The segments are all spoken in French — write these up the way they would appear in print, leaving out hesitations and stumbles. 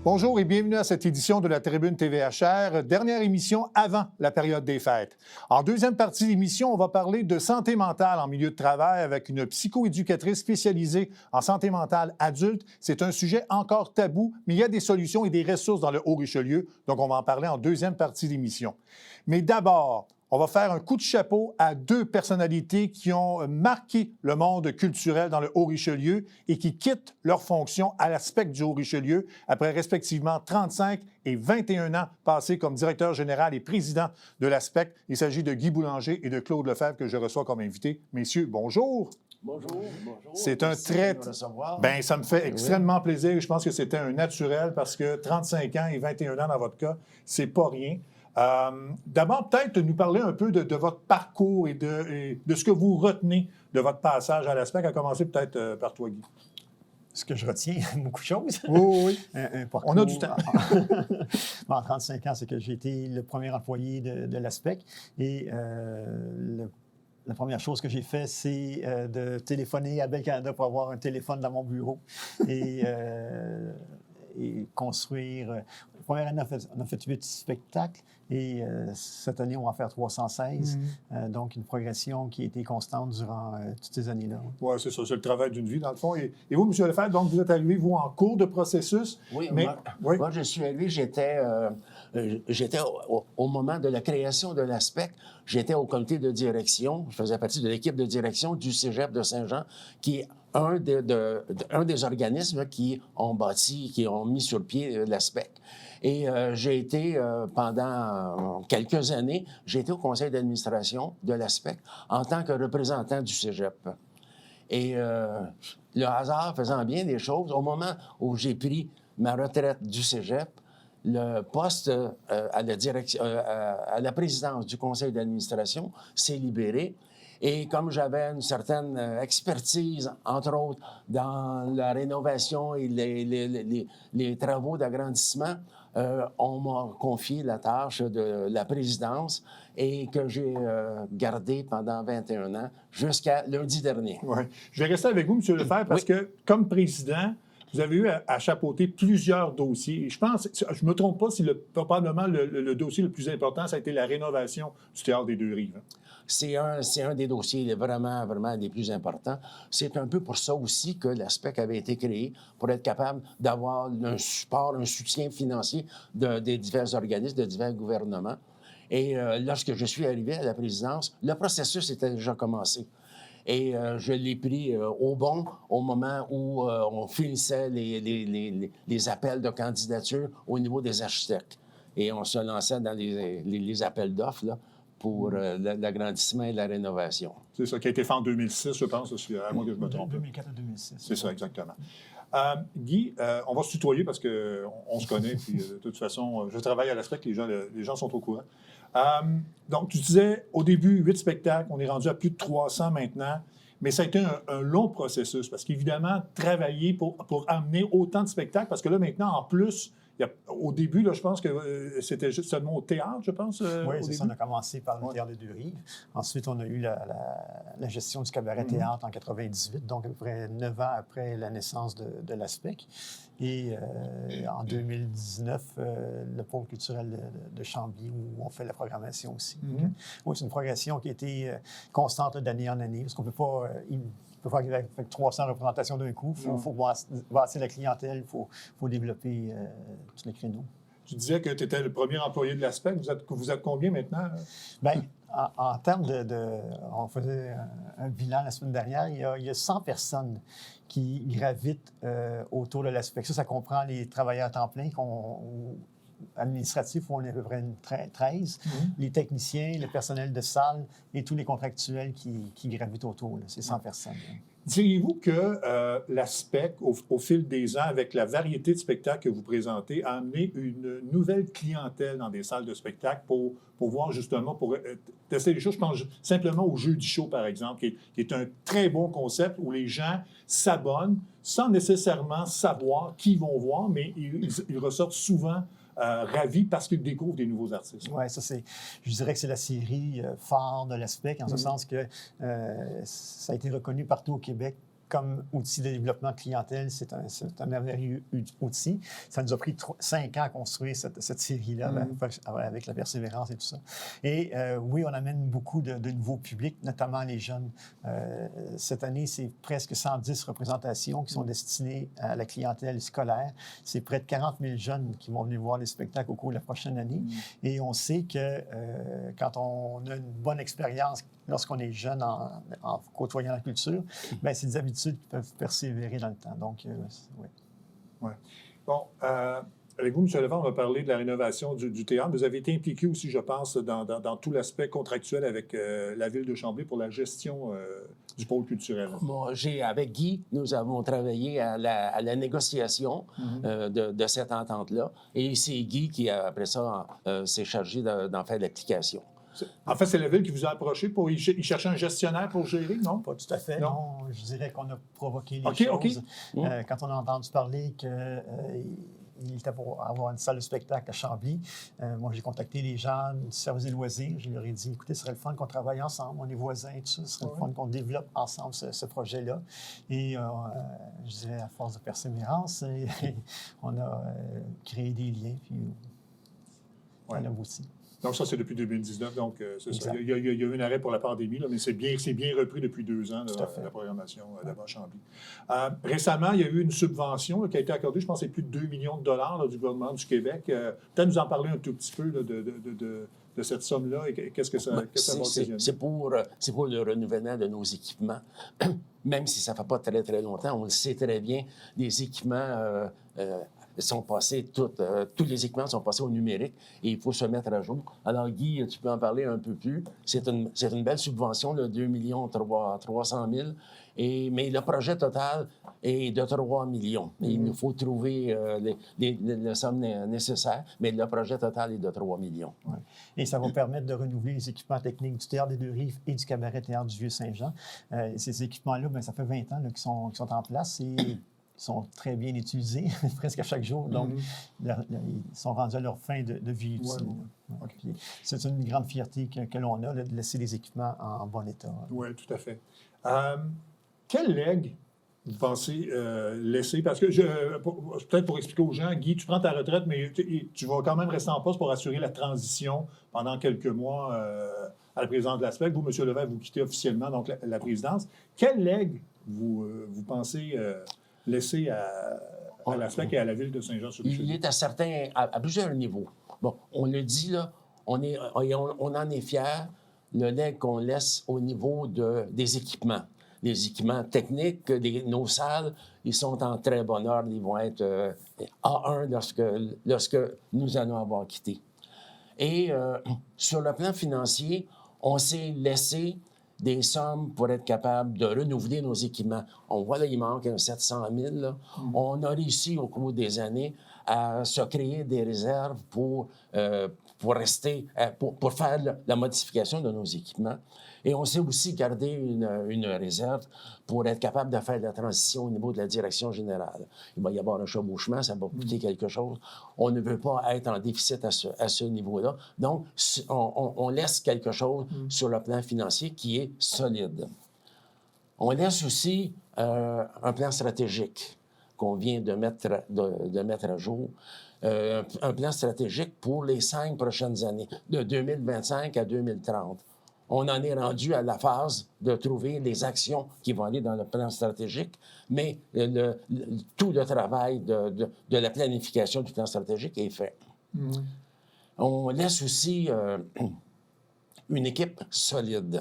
Bonjour et bienvenue à cette édition de la Tribune TVHR, dernière émission avant la période des fêtes. En deuxième partie de l'émission, on va parler de santé mentale en milieu de travail avec une psychoéducatrice spécialisée en santé mentale adulte. C'est un sujet encore tabou, mais il y a des solutions et des ressources dans le Haut-Richelieu, donc on va en parler en deuxième partie de l'émission. Mais d'abord, on va faire un coup de chapeau à deux personnalités qui ont marqué le monde culturel dans le Haut-Richelieu et qui quittent leur fonction à l'Aspect du Haut-Richelieu après respectivement 35 et 21 ans passés comme directeur général et président de l'Aspect. Il s'agit de Guy Boulanger et de Claude Lefebvre que je reçois comme invités. Messieurs, bonjour. Bonjour, bonjour. C'est un très... Bien, ça me fait extrêmement plaisir. Je pense que c'était un naturel parce que 35 ans et 21 ans dans votre cas, c'est pas rien. D'abord, peut-être nous parler un peu de votre parcours et de ce que vous retenez de votre passage à l'Aspect, à commencer peut-être par toi, Guy. Ce que je retiens, beaucoup de choses. Oui. Un parcours, on a du temps. En 35 ans, c'est que j'ai été le premier employé de l'Aspect et la première chose que j'ai fait, c'est de téléphoner à Bell Canada pour avoir un téléphone dans mon bureau et construire. La première année, on a fait 8 spectacles et cette année, on va faire 316. Donc, une progression qui a été constante durant toutes ces années-là. Oui, c'est ça. C'est le travail d'une vie, dans le fond. Et vous, M. Lefebvre, donc, vous êtes arrivé, vous, en cours de processus. Oui, mais... moi, je suis arrivé, j'étais au moment de la création de l'Aspect, j'étais au comité de direction, je faisais partie de l'équipe de direction du Cégep de Saint-Jean, qui est un des organismes qui ont bâti, qui ont mis sur pied l'Aspect. Et j'ai été, pendant quelques années, j'ai été au conseil d'administration de l'Aspect en tant que représentant du Cégep. Et le hasard faisant bien des choses, au moment où j'ai pris ma retraite du Cégep, le poste à la présidence du conseil d'administration s'est libéré. Et comme j'avais une certaine expertise, entre autres, dans la rénovation et les travaux d'agrandissement, on m'a confié la tâche de la présidence et que j'ai gardée pendant 21 ans jusqu'à lundi dernier. Oui. Je vais rester avec vous, M. Lefebvre, parce que comme président, vous avez eu à chapeauter plusieurs dossiers. Et je pense, je ne me trompe pas, si probablement le dossier le plus important, ça a été la rénovation du Théâtre des Deux-Rives. C'est un des dossiers vraiment, vraiment des plus importants. C'est un peu pour ça aussi que l'Aspect avait été créé, pour être capable d'avoir un support, un soutien financier des divers organismes, de divers gouvernements. Et lorsque je suis arrivé à la présidence, le processus était déjà commencé. Et je l'ai pris au moment où on finissait les appels de candidature au niveau des architectes. Et on se lançait dans les appels d'offres là, pour l'agrandissement et la rénovation. C'est ça qui a été fait en 2006, je pense, à moins que je me trompe. 2004 à 2006. C'est ça, exactement. Guy, on va se tutoyer parce qu'on se connaît, puis de toute façon, je travaille à l'Aspect, les gens sont au courant. Donc, tu disais, au début, 8 spectacles, on est rendu à plus de 300 maintenant, mais ça a été un long processus, parce qu'évidemment, travailler pour amener autant de spectacles, parce que là, maintenant, en plus, au début, là, je pense que c'était juste seulement au théâtre, je pense. Oui, c'est ça. On a commencé par le Théâtre des Deux-Rives. Ensuite, on a eu la gestion du cabaret-théâtre en 98, donc à peu près 9 ans après la naissance de l'Aspect. Et en 2019, le pôle culturel de Chambly, où on fait la programmation aussi. Donc, oui, c'est une progression qui a été constante d'année en année, parce qu'on ne peut pas... Il faut faire 300 représentations d'un coup. Il faut bâtir la clientèle, il faut développer tous les créneaux. Tu disais que tu étais le premier employé de l'Aspect. Vous êtes combien maintenant? Bien, en termes on faisait un bilan la semaine dernière. Il y a 100 personnes qui gravitent autour de l'Aspect. Ça comprend les travailleurs à temps plein administratifs, où on est à peu près 13, les techniciens, le personnel de salle et tous les contractuels qui gravitent autour. C'est 100 personnes. Diriez-vous que l'Aspect, au fil des ans, avec la variété de spectacles que vous présentez, a amené une nouvelle clientèle dans des salles de spectacle pour voir justement, pour tester les choses? Je pense simplement au jeu du show, par exemple, qui est un très bon concept où les gens s'abonnent sans nécessairement savoir qui ils vont voir, mais ils ressortent souvent ravis parce qu'ils découvrent des nouveaux artistes. Oui, je dirais que c'est la série phare de l'Aspect, en ce sens que ça a été reconnu partout au Québec comme outil de développement de clientèle, c'est un merveilleux outil. Ça nous a pris 5 ans à construire cette série-là avec la persévérance et tout ça. Et oui, on amène beaucoup de nouveaux publics, notamment les jeunes. Cette année, c'est presque 110 représentations qui sont destinées à la clientèle scolaire. C'est près de 40 000 jeunes qui vont venir voir les spectacles au cours de la prochaine année. Et on sait que quand on a une bonne expérience, lorsqu'on est jeune en côtoyant la culture, bien, c'est des habitudes qui peuvent persévérer dans le temps. Donc, oui. Ouais. Bon, avec vous, M. Levent, on va parler de la rénovation du théâtre. Vous avez été impliqué aussi, je pense, dans tout l'aspect contractuel avec la Ville de Chambly pour la gestion du pôle culturel. Moi, avec Guy, nous avons travaillé à la négociation de cette entente-là. Et c'est Guy qui, après ça, s'est chargé d'en faire l'application. En fait, c'est la Ville qui vous a approché pour y chercher un gestionnaire pour gérer, non? Pas tout à fait, non. Je dirais qu'on a provoqué les choses. OK. Quand on a entendu parler qu'il était pour avoir une salle de spectacle à Chambly, moi, j'ai contacté les gens du service des loisirs. Je leur ai dit, écoutez, ce serait le fun qu'on travaille ensemble. On est voisins et tout ça. Ce serait le fun qu'on développe ensemble ce projet-là. Et je dirais, à force de persévérance, on a créé des liens, puis on a abouti. Donc, ça, c'est depuis 2019. Donc, c'est ça. Il y a eu un arrêt pour la pandémie, là, mais c'est bien repris depuis 2 ans, la programmation d'abord Chambly. Récemment, il y a eu une subvention qui a été accordée, je pense, c'est plus de 2 millions de dollars là, du gouvernement du Québec. Peut-être nous en parler un tout petit peu là, de cette somme-là et qu'est-ce que ça va occasionner? C'est pour le renouvellement de nos équipements. Même si ça ne fait pas très, très longtemps, on le sait très bien, les équipements sont passés, tous les équipements sont passés au numérique et il faut se mettre à jour. Alors, Guy, tu peux en parler un peu plus. C'est une belle subvention, là, 2 300 000 mais le projet total est de 3 millions. Il nous faut trouver les sommes nécessaires, mais le projet total est de 3 millions. Ouais. Et ça va permettre de renouveler les équipements techniques du Théâtre des Deux-Rives et du Cabaret-Théâtre du Vieux-Saint-Jean. Ces équipements-là, bien, ça fait 20 ans là, qu'ils sont en place et ils sont très bien utilisés, presque à chaque jour. Donc, ils sont rendus à leur fin de vie utile. Okay. C'est une grande fierté que l'on a, là, de laisser les équipements en bon état. Oui, tout à fait. Quel legs vous pensez laisser? Parce que, peut-être pour expliquer aux gens, Guy, tu prends ta retraite, mais tu vas quand même rester en poste pour assurer la transition pendant quelques mois à la présidence de l'ASPEC. Vous, M. Levent, vous quittez officiellement donc, la présidence. Quel legs vous pensez laisser à l'ASPEC et à la Ville de Saint-Jean-sur-Richelieu? Il est à plusieurs niveaux. Bon, on le dit, là, on en est fiers, le legs qu'on laisse au niveau des équipements. Les équipements techniques, nos salles, ils sont en très bon ordre. Ils vont être A1 lorsque nous allons avoir quitté. Et sur le plan financier, on s'est laissé des sommes pour être capable de renouveler nos équipements. On voit là, il manque un 700 000. Là. On a réussi au cours des années à se créer des réserves pour faire la modification de nos équipements. Et on s'est aussi gardé une réserve pour être capable de faire la transition au niveau de la direction générale. Il va y avoir un chevauchement, ça va coûter quelque chose. On ne veut pas être en déficit à ce niveau-là. Donc, on laisse quelque chose sur le plan financier qui est solide. On laisse aussi un plan stratégique qu'on vient de mettre à jour. Un plan stratégique pour les 5 prochaines années, de 2025 à 2030. On en est rendu à la phase de trouver les actions qui vont aller dans le plan stratégique, mais tout le travail de la planification du plan stratégique est fait. On laisse aussi une équipe solide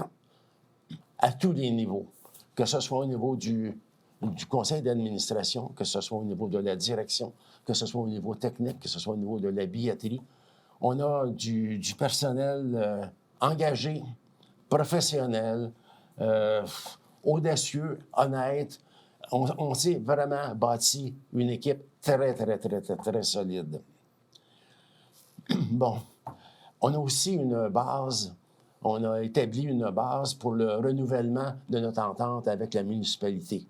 à tous les niveaux, que ce soit au niveau du conseil d'administration, que ce soit au niveau de la direction, que ce soit au niveau technique, que ce soit au niveau de la billetterie. On a du personnel engagé, professionnel, audacieux, honnête. On s'est vraiment bâti une équipe très, très, très, très, très solide. Bon, on a aussi une base. On a établi une base pour le renouvellement de notre entente avec la municipalité.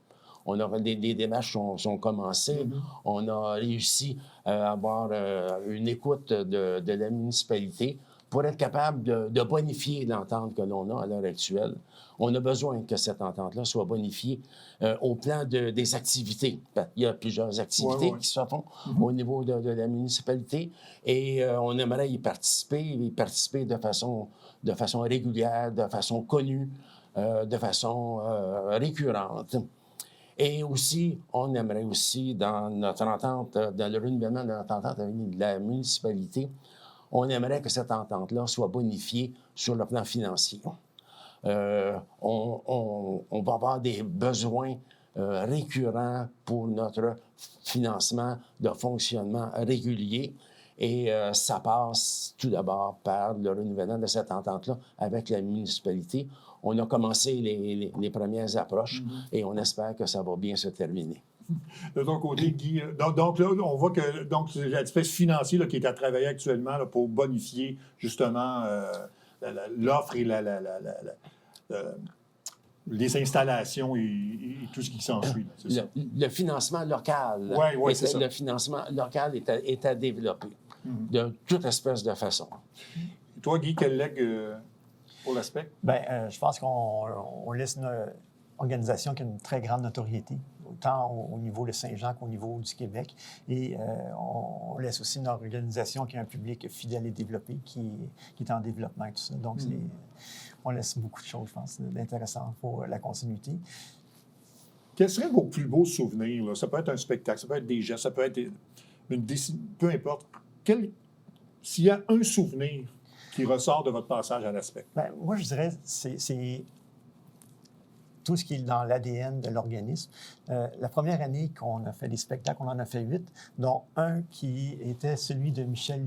Les démarches sont commencées. On a réussi à avoir une écoute de la municipalité pour être capable de bonifier l'entente que l'on a à l'heure actuelle, on a besoin que cette entente-là soit bonifiée au plan des activités. Il y a plusieurs activités qui se font au niveau de la municipalité et on aimerait y participer de façon régulière, de façon connue, de façon récurrente. Et aussi, on aimerait aussi, dans notre entente, dans le renouvellement de notre entente avec la municipalité, on aimerait que cette entente-là soit bonifiée sur le plan financier. On va avoir des besoins récurrents pour notre financement de fonctionnement régulier. Et ça passe tout d'abord par le renouvellement de cette entente-là avec la municipalité. On a commencé les premières approches et on espère que ça va bien se terminer. De ton côté, Guy, donc là, on voit que c'est l'aspect financier là, qui est à travailler actuellement là, pour bonifier justement l'offre et les installations et tout ce qui s'ensuit. Le financement local. Oui, c'est ça. Le financement local est à développer de toute espèce de façon. Et toi, Guy, quel legs pour l'aspect? Bien, je pense qu'on laisse une organisation qui a une très grande notoriété, autant au niveau de Saint-Jean qu'au niveau du Québec. Et on laisse aussi une organisation qui a un public fidèle et développé, qui est en développement et tout ça. Donc, on laisse beaucoup de choses, je pense, d'intéressant pour la continuité. Quels seraient vos plus beaux souvenirs? Là? Ça peut être un spectacle, ça peut être des gestes, ça peut être peu importe. S'il y a un souvenir qui ressort de votre passage à l'aspect? Bien, moi, je dirais c'est tout ce qui est dans l'ADN de l'organisme. La première année qu'on a fait des spectacles, on en a fait 8, dont un qui était celui de Michel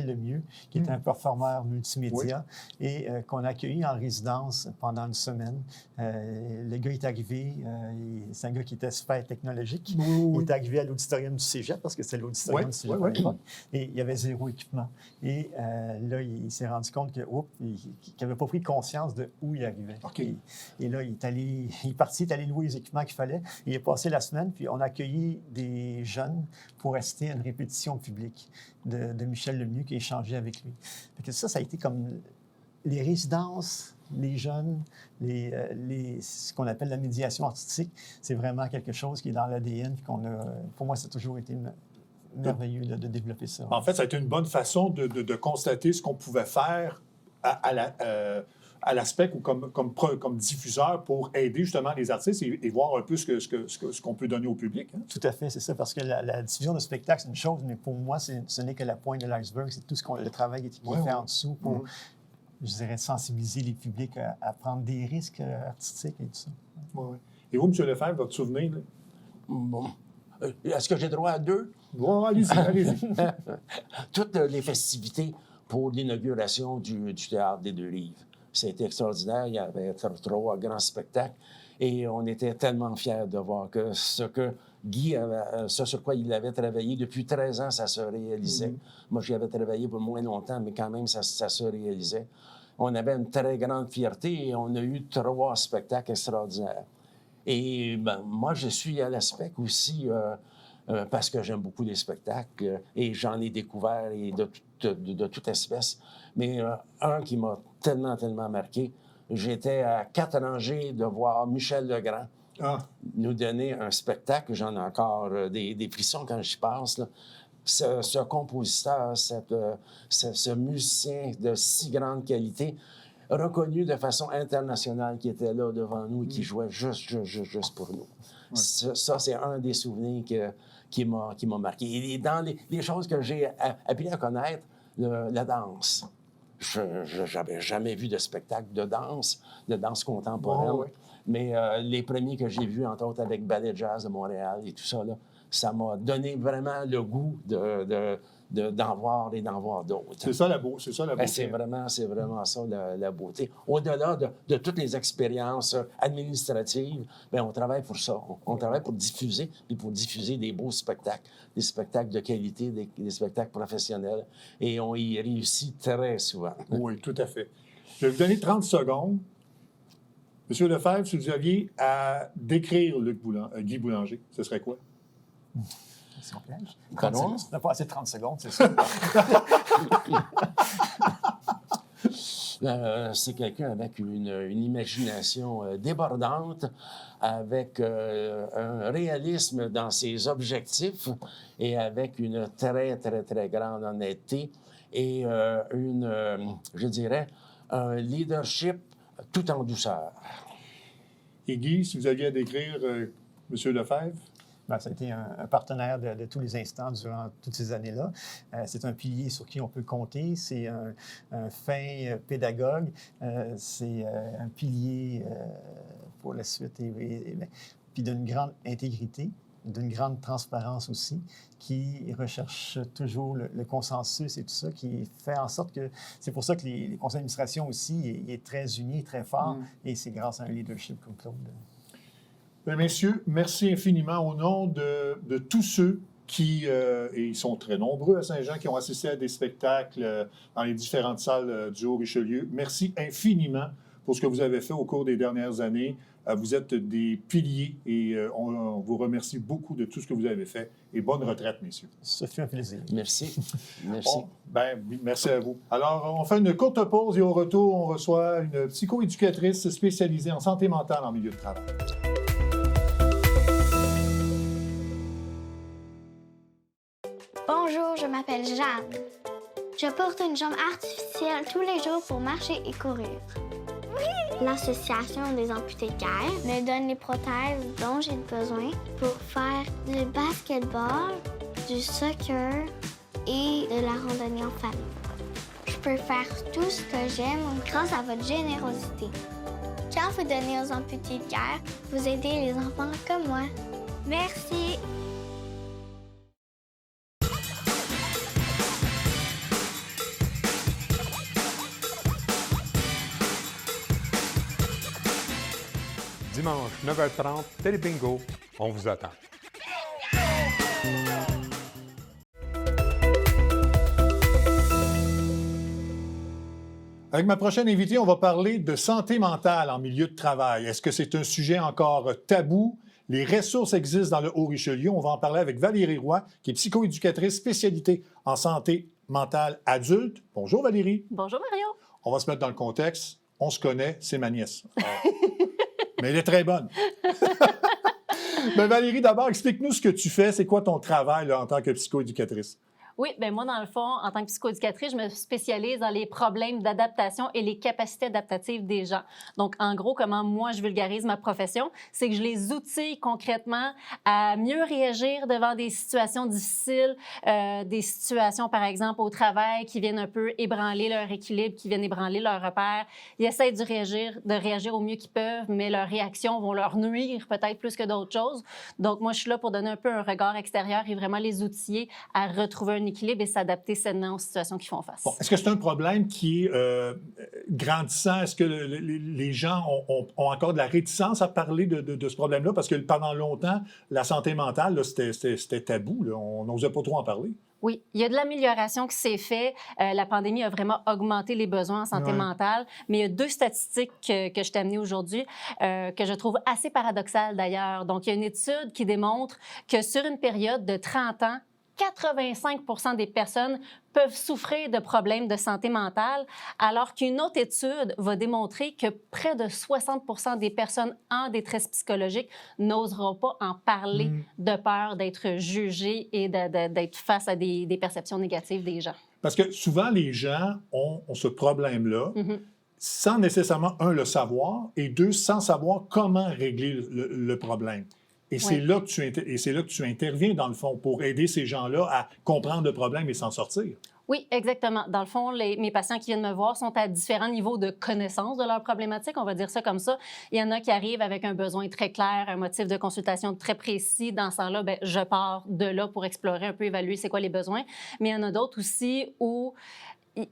Lemieux, qui est un performeur multimédia, et qu'on a accueilli en résidence pendant une semaine. Le gars est arrivé, c'est un gars qui était super technologique. Il est arrivé à l'auditorium du Cégep, parce que c'était l'auditorium du Cégep à l'époque, et il y avait 0 équipement. Et là, il s'est rendu compte qu'il n'avait pas pris conscience de où il arrivait. Okay. Et là, il est allé louer les équipements qu'il fallait. Il est passé la semaine, puis on a accueilli des jeunes pour assister à une répétition publique de Michel Lemieux qui a échangé avec lui. Fait que ça a été comme les résidences, les jeunes, ce qu'on appelle la médiation artistique. C'est vraiment quelque chose qui est dans l'ADN. Pour moi, ça a toujours été merveilleux de développer ça. En fait, ça a été une bonne façon de constater ce qu'on pouvait faire à l'aspect ou comme diffuseur pour aider justement les artistes et voir un peu ce qu'on peut donner au public. Hein? Tout à fait, c'est ça, parce que la diffusion de spectacle, c'est une chose, mais pour moi, ce n'est que la pointe de l'iceberg, c'est tout le travail qui est fait en dessous pour, je dirais, sensibiliser les publics à prendre des risques artistiques et tout ça. Ouais. Et vous, M. Lefebvre, votre souvenir? Là? Bon. Est-ce que j'ai droit à 2? Bon, allez-y. Toutes les festivités pour l'inauguration du Théâtre des Deux-Rives. C'était extraordinaire. Il y avait 3 grands spectacles. Et on était tellement fiers de voir que ce que Guy ce sur quoi il avait travaillé depuis 13 ans, ça se réalisait. Moi, j'y avais travaillé pour moins longtemps, mais quand même, ça se réalisait. On avait une très grande fierté et on a eu 3 spectacles extraordinaires. Et moi, je suis à l'ASPEC aussi parce que j'aime beaucoup les spectacles et j'en ai découvert de toute espèce. Mais un qui m'a tellement marqué, j'étais à 4 rangées de voir Michel Legrand nous donner un spectacle. J'en ai encore des frissons quand j'y pense. Là. Ce compositeur, ce musicien de si grande qualité, reconnu de façon internationale, qui était là devant nous et qui jouait juste pour nous. Ouais. Ça, c'est un des souvenirs qui m'a marqué. Et dans les choses que j'ai appris à connaître, la danse. Je n'avais jamais vu de spectacle de danse contemporaine. Mais les premiers que j'ai vus, entre autres avec Ballet Jazz de Montréal et tout ça, là, ça m'a donné vraiment le goût d'en voir et d'en voir d'autres. C'est ça la beauté. C'est vraiment ça la beauté. Au-delà de toutes les expériences administratives, bien, on travaille pour ça. On travaille pour diffuser, puis pour diffuser des beaux spectacles, des spectacles de qualité, des spectacles professionnels. Et on y réussit très souvent. Oui, tout à fait. Je vais vous donner 30 secondes. Monsieur Lefebvre, si vous aviez à décrire Guy Boulanger, ce serait quoi? C'est un piège. On n'a pas assez de 30 secondes, c'est ça. C'est quelqu'un avec une imagination débordante, avec un réalisme dans ses objectifs et avec une très, très, très grande honnêteté et je dirais, un leadership tout en douceur. Et Guy, si vous aviez à décrire M. Lefebvre? Ben, ça a été un partenaire de tous les instants durant toutes ces années-là. C'est un pilier sur qui on peut compter. C'est un fin pédagogue. C'est un pilier pour la suite. Puis d'une grande intégrité, d'une grande transparence aussi, qui recherche toujours le consensus et tout ça, qui fait en sorte que... C'est pour ça que les conseils d'administration aussi est très uni, très fort, et c'est grâce à un leadership comme Claude. Bien, messieurs, merci infiniment au nom de tous ceux qui, et ils sont très nombreux à Saint-Jean, qui ont assisté à des spectacles dans les différentes salles du Haut-Richelieu. Merci infiniment pour ce que vous avez fait au cours des dernières années. Vous êtes des piliers et on vous remercie beaucoup de tout ce que vous avez fait. Et bonne retraite, messieurs. Ça fait un plaisir. Merci. Merci. Oui, merci à vous. Alors, on fait une courte pause et au retour, on reçoit une psychoéducatrice spécialisée en santé mentale en milieu de travail. Bonjour, je m'appelle Jeanne. Je porte une jambe artificielle tous les jours pour marcher et courir. L'Association des amputés de guerre me donne les prothèses dont j'ai besoin pour faire du basketball, du soccer et de la randonnée en famille. Je peux faire tout ce que j'aime grâce à votre générosité. Quand vous donnez aux amputés de guerre, vous aidez les enfants comme moi. Merci. Dimanche, 9h30, Télébingo, on vous attend. Avec ma prochaine invitée, on va parler de santé mentale en milieu de travail. Est-ce que c'est un sujet encore tabou? Les ressources existent dans le Haut-Richelieu. On va en parler avec Valérie Roy, qui est psychoéducatrice spécialité en santé mentale adulte. Bonjour Valérie. Bonjour Mario. On va se mettre dans le contexte. On se connaît, c'est ma nièce. Mais elle est très bonne. Mais Valérie, d'abord, explique-nous ce que tu fais. C'est quoi ton travail là, en tant que psychoéducatrice? Oui, bien moi, dans le fond, en tant que psychoéducatrice, je me spécialise dans les problèmes d'adaptation et les capacités adaptatives des gens. Donc, en gros, comment moi, je vulgarise ma profession, c'est que je les outille concrètement à mieux réagir devant des situations difficiles, des situations, par exemple, au travail qui viennent un peu ébranler leur équilibre, qui viennent ébranler leur repère. Ils essaient de réagir au mieux qu'ils peuvent, mais leurs réactions vont leur nuire peut-être plus que d'autres choses. Donc, moi, je suis là pour donner un peu un regard extérieur et vraiment les outiller à retrouver un équilibre et s'adapter sainement aux situations qu'ils font face. Bon, est-ce que c'est un problème qui est grandissant? Est-ce que les gens ont encore de la réticence à parler de ce problème-là? Parce que pendant longtemps, la santé mentale, là, c'était tabou. Là. On n'osait pas trop en parler. Oui, il y a de l'amélioration qui s'est faite. La pandémie a vraiment augmenté les besoins en santé mentale. Mais il y a deux statistiques que je t'ai amenées aujourd'hui que je trouve assez paradoxales d'ailleurs. Donc, il y a une étude qui démontre que sur une période de 30 ans, 85% des personnes peuvent souffrir de problèmes de santé mentale, alors qu'une autre étude va démontrer que près de 60% des personnes en détresse psychologique n'oseront pas en parler de peur d'être jugées et d'être face à des perceptions négatives des gens. Parce que souvent, les gens ont ce problème-là sans nécessairement, un, le savoir, et deux, sans savoir comment régler le problème. Et c'est là que tu interviens, dans le fond, pour aider ces gens-là à comprendre le problème et s'en sortir. Oui, exactement. Dans le fond, mes patients qui viennent me voir sont à différents niveaux de connaissance de leur problématique, on va dire ça comme ça. Il y en a qui arrivent avec un besoin très clair, un motif de consultation très précis. Dans ce temps-là, bien, je pars de là pour explorer un peu, évaluer c'est quoi les besoins. Mais il y en a d'autres aussi où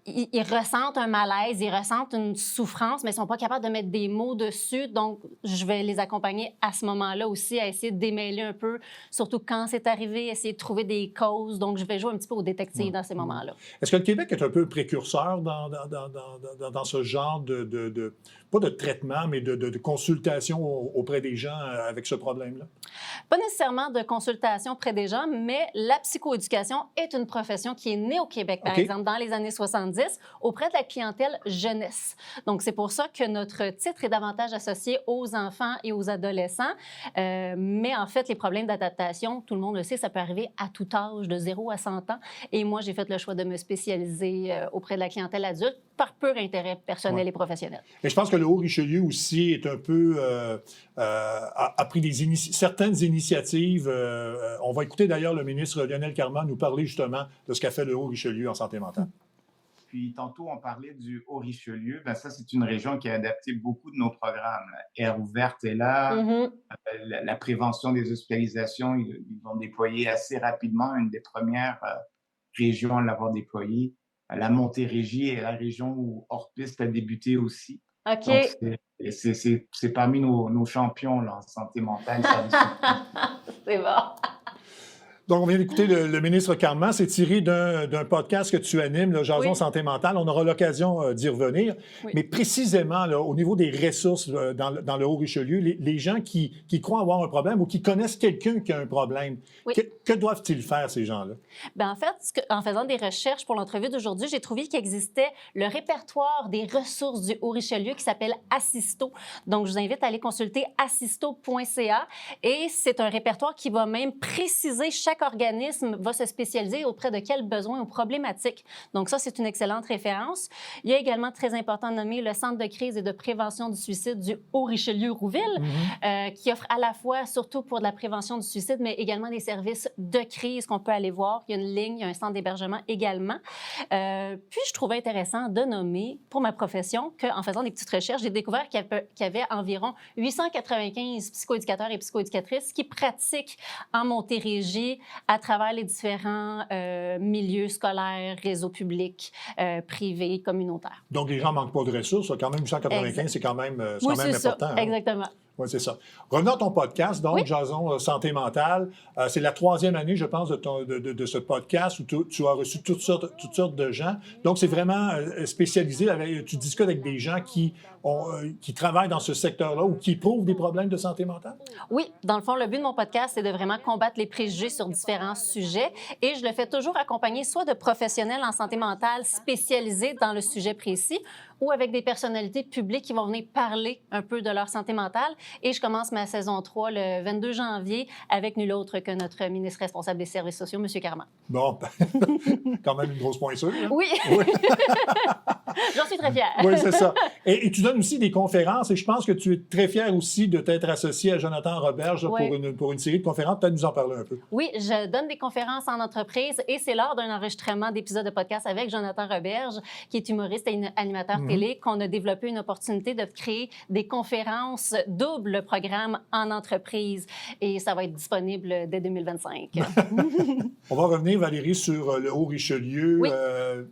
ils ressentent un malaise, ils ressentent une souffrance, mais ils ne sont pas capables de mettre des mots dessus. Donc, je vais les accompagner à ce moment-là aussi à essayer de démêler un peu, surtout quand c'est arrivé, essayer de trouver des causes. Donc, je vais jouer un petit peu au détective dans ces moments-là. Est-ce que le Québec est un peu précurseur dans ce genre de pas de traitement, mais de consultation auprès des gens avec ce problème-là? Pas nécessairement de consultation auprès des gens, mais la psychoéducation est une profession qui est née au Québec, par exemple, dans les années 70, auprès de la clientèle jeunesse. Donc, c'est pour ça que notre titre est davantage associé aux enfants et aux adolescents. Mais en fait, les problèmes d'adaptation, tout le monde le sait, ça peut arriver à tout âge, de 0 à 100 ans. Et moi, j'ai fait le choix de me spécialiser auprès de la clientèle adulte par pur intérêt personnel et professionnel. Et je pense que le Haut-Richelieu aussi est un peu a pris certaines initiatives. On va écouter d'ailleurs le ministre Lionel Carman nous parler justement de ce qu'a fait le Haut-Richelieu en santé mentale. Puis tantôt, on parlait du Haut-Richelieu. Ben, ça, c'est une région qui a adapté beaucoup de nos programmes. Air ouverte est là. La prévention des hospitalisations, ils l'ont déployé assez rapidement. Une des premières régions à l'avoir déployé. La Montérégie est la région où hors-piste a débuté aussi. OK. Donc, c'est parmi nos champions là, en santé mentale. C'est bon. Donc, on vient d'écouter le ministre Carman. C'est tiré d'un podcast que tu animes, le Jason Santé mentale. On aura l'occasion d'y revenir. Oui. Mais précisément, là, au niveau des ressources dans le Haut-Richelieu, les gens qui croient avoir un problème ou qui connaissent quelqu'un qui a un problème, que doivent-ils faire, ces gens-là? Bien, en fait, en faisant des recherches pour l'entrevue d'aujourd'hui, j'ai trouvé qu'il existait le répertoire des ressources du Haut-Richelieu qui s'appelle Assisto. Donc, je vous invite à aller consulter assisto.ca. Et c'est un répertoire qui va même préciser chaque organisme va se spécialiser auprès de quels besoins ou problématiques. Donc ça, c'est une excellente référence. Il y a également, très important de nommer, le Centre de crise et de prévention du suicide du Haut-Richelieu-Rouville, qui offre à la fois, surtout pour de la prévention du suicide, mais également des services de crise qu'on peut aller voir. Il y a une ligne, il y a un centre d'hébergement également. Puis, je trouvais intéressant de nommer, pour ma profession, qu'en faisant des petites recherches, j'ai découvert qu'il y avait environ 895 psychoéducateurs et psychoéducatrices qui pratiquent en Montérégie à travers les différents milieux scolaires, réseaux publics, privés, communautaires. Donc, les gens ne manquent pas de ressources. Quand même, 895, c'est quand même important. Ça. Hein? Exactement. Oui, c'est ça. Revenons à ton podcast, donc, Jason Santé mentale. C'est la 3e année, je pense, de ce podcast où tu as reçu toutes sortes de gens. Donc, c'est vraiment spécialisé. Tu discutes avec des gens qui travaillent dans ce secteur-là ou qui éprouvent des problèmes de santé mentale? Oui. Dans le fond, le but de mon podcast, c'est de vraiment combattre les préjugés sur différents sujets. Et je le fais toujours accompagné soit de professionnels en santé mentale spécialisés dans le sujet précis ou avec des personnalités publiques qui vont venir parler un peu de leur santé mentale. Et je commence ma saison 3 le 22 janvier avec nul autre que notre ministre responsable des services sociaux, M. Carman. Bon, quand même une grosse pointure. Hein? Oui. J'en suis très fière. Oui, c'est ça. Et tu donnes aussi des conférences et je pense que tu es très fier aussi de t'être associé à Jonathan Roberge pour une série de conférences. Peut-être nous en parler un peu. Oui, je donne des conférences en entreprise et c'est lors d'un enregistrement d'épisodes de podcast avec Jonathan Roberge, qui est humoriste et animateur télé, qu'on a développé une opportunité de créer des conférences double programme en entreprise. Et ça va être disponible dès 2025. On va revenir, Valérie, sur le Haut-Richelieu. Oui.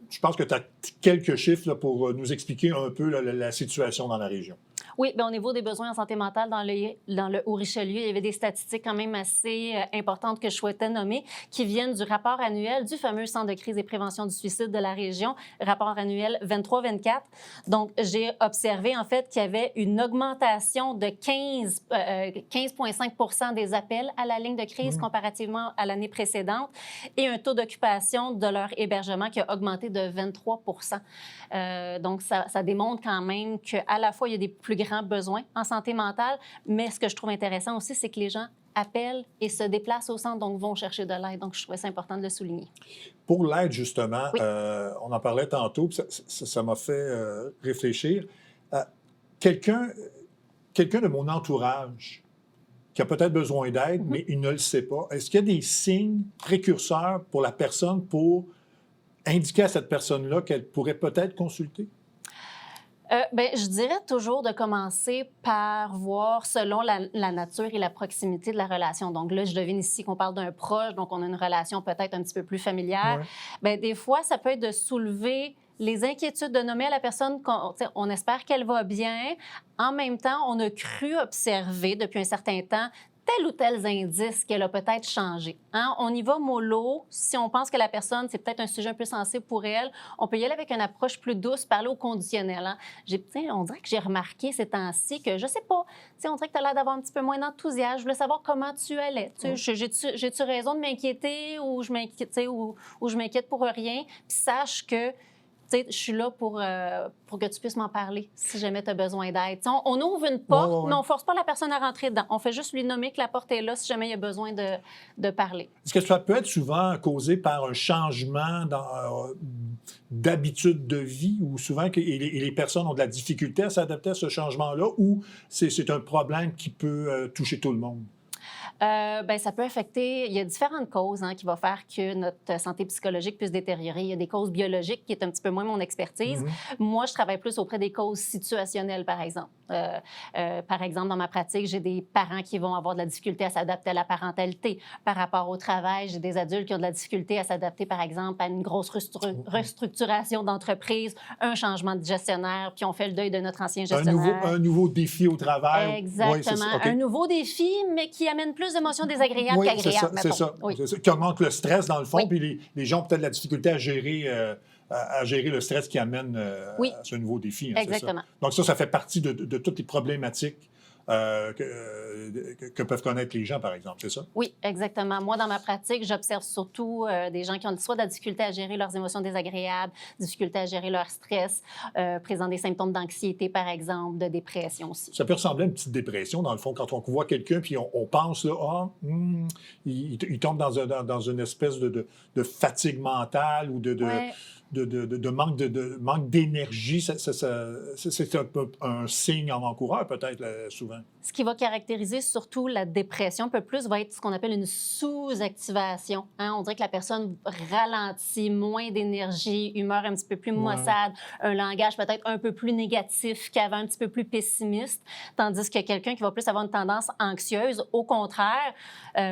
Je pense que tu as quelques chiffres là, pour nous expliquer un peu la situation dans la région. Oui, bien, au niveau des besoins en santé mentale dans le Haut-Richelieu, il y avait des statistiques quand même assez importantes que je souhaitais nommer qui viennent du rapport annuel du fameux Centre de crise et prévention du suicide de la région, rapport annuel 23-24. Donc, j'ai observé en fait qu'il y avait une augmentation de 15,5 % des appels à la ligne de crise comparativement à l'année précédente et un taux d'occupation de leur hébergement qui a augmenté de 23 %. Donc, ça démontre quand même qu'à la fois, il y a des plus grands besoins en santé mentale, mais ce que je trouve intéressant aussi, c'est que les gens appellent et se déplacent au centre, donc vont chercher de l'aide. Donc, je trouvais ça important de le souligner. Pour l'aide, justement, on en parlait tantôt, puis ça m'a fait réfléchir. Quelqu'un de mon entourage qui a peut-être besoin d'aide, mais il ne le sait pas, est-ce qu'il y a des signes précurseurs pour la personne pour indiquer à cette personne-là qu'elle pourrait peut-être consulter? Bien, je dirais toujours de commencer par voir selon la nature et la proximité de la relation. Donc là, je devine ici qu'on parle d'un proche, donc on a une relation peut-être un petit peu plus familière. Bien, des fois, ça peut être de soulever les inquiétudes, de nommer à la personne qu'on espère qu'elle va bien. En même temps, on a cru observer depuis un certain temps tel ou tel indice qu'elle a peut-être changé. Hein? On y va mollo. Si on pense que la personne, c'est peut-être un sujet un peu sensible pour elle, on peut y aller avec une approche plus douce, parler au conditionnel. Hein? On dirait que j'ai remarqué ces temps-ci que, je sais pas, on dirait que tu as l'air d'avoir un petit peu moins d'enthousiasme. Je voulais savoir comment tu allais. J'ai-tu raison de m'inquiéter ou je m'inquiète pour rien? Puis sache que je suis là pour que tu puisses m'en parler si jamais tu as besoin d'aide. On ouvre une porte, mais on ne force pas la personne à rentrer dedans. On fait juste lui nommer que la porte est là si jamais il y a besoin de parler. Est-ce que ça peut être souvent causé par un changement d'habitude de vie ou souvent les personnes ont de la difficulté à s'adapter à ce changement-là ou c'est un problème qui peut toucher tout le monde? Ça peut affecter, il y a différentes causes qui vont faire que notre santé psychologique puisse détériorer. Il y a des causes biologiques qui est un petit peu moins mon expertise. Moi, je travaille plus auprès des causes situationnelles, par exemple. Par exemple, dans ma pratique, j'ai des parents qui vont avoir de la difficulté à s'adapter à la parentalité. Par rapport au travail, j'ai des adultes qui ont de la difficulté à s'adapter, par exemple, à une grosse restructuration d'entreprise, un changement de gestionnaire, puis on fait le deuil de notre ancien gestionnaire. Un nouveau défi au travail. Exactement. Oui, okay. Un nouveau défi, mais qui amène plus d'émotions désagréables qu'agréables. C'est ça. Oui. C'est ça. Qui augmente le stress, dans le fond, puis les gens ont peut-être de la difficulté à gérer le stress qui amène à ce nouveau défi. Exactement. Donc ça fait partie de toutes les problématiques que peuvent connaître les gens, par exemple, c'est ça? Oui, exactement. Moi, dans ma pratique, j'observe surtout des gens qui ont soit de la difficulté à gérer leurs émotions désagréables, difficulté à gérer leur stress, présentent des symptômes d'anxiété, par exemple, de dépression aussi. Ça peut ressembler à une petite dépression, dans le fond, quand on voit quelqu'un, puis on pense, là, il tombe dans une espèce de fatigue mentale ou de manque d'énergie. C'est un signe avant-coureur, peut-être, souvent. Ce qui va caractériser surtout la dépression un peu plus va être ce qu'on appelle une sous-activation. On dirait que la personne ralentit, moins d'énergie, humeur un petit peu plus maussade, un langage peut-être un peu plus négatif qu'avant, un petit peu plus pessimiste, tandis que quelqu'un qui va plus avoir une tendance anxieuse, au contraire,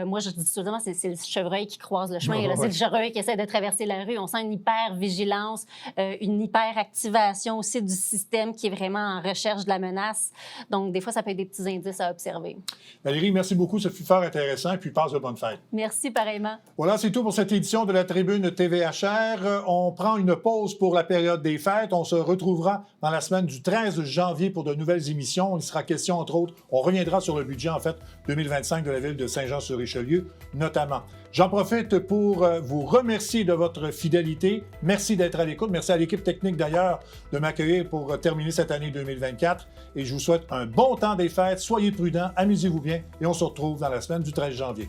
moi je dis souvent, c'est le chevreuil qui croise le chemin, c'est le chevreuil qui essaie de traverser la rue. On sent une hyper-vigilance, une hyper-activation aussi du système qui est vraiment en recherche de la menace. Donc, des fois, ça peut être des petits indices à observer. Valérie, merci beaucoup. Ça fut fort intéressant. Et puis, passe de bonnes fêtes. Merci, pareillement. Voilà, c'est tout pour cette édition de la Tribune TVHR. On prend une pause pour la période des fêtes. On se retrouvera dans la semaine du 13 janvier pour de nouvelles émissions. Il sera question, entre autres, on reviendra sur le budget, en fait, 2025 de la ville de Saint-Jean-sur-Richelieu, notamment. J'en profite pour vous remercier de votre fidélité. Merci d'être à l'écoute. Merci à l'équipe technique, d'ailleurs, de m'accueillir pour terminer cette année 2024. Et je vous souhaite un bon temps des fêtes. Soyez prudents, amusez-vous bien et on se retrouve dans la semaine du 13 janvier.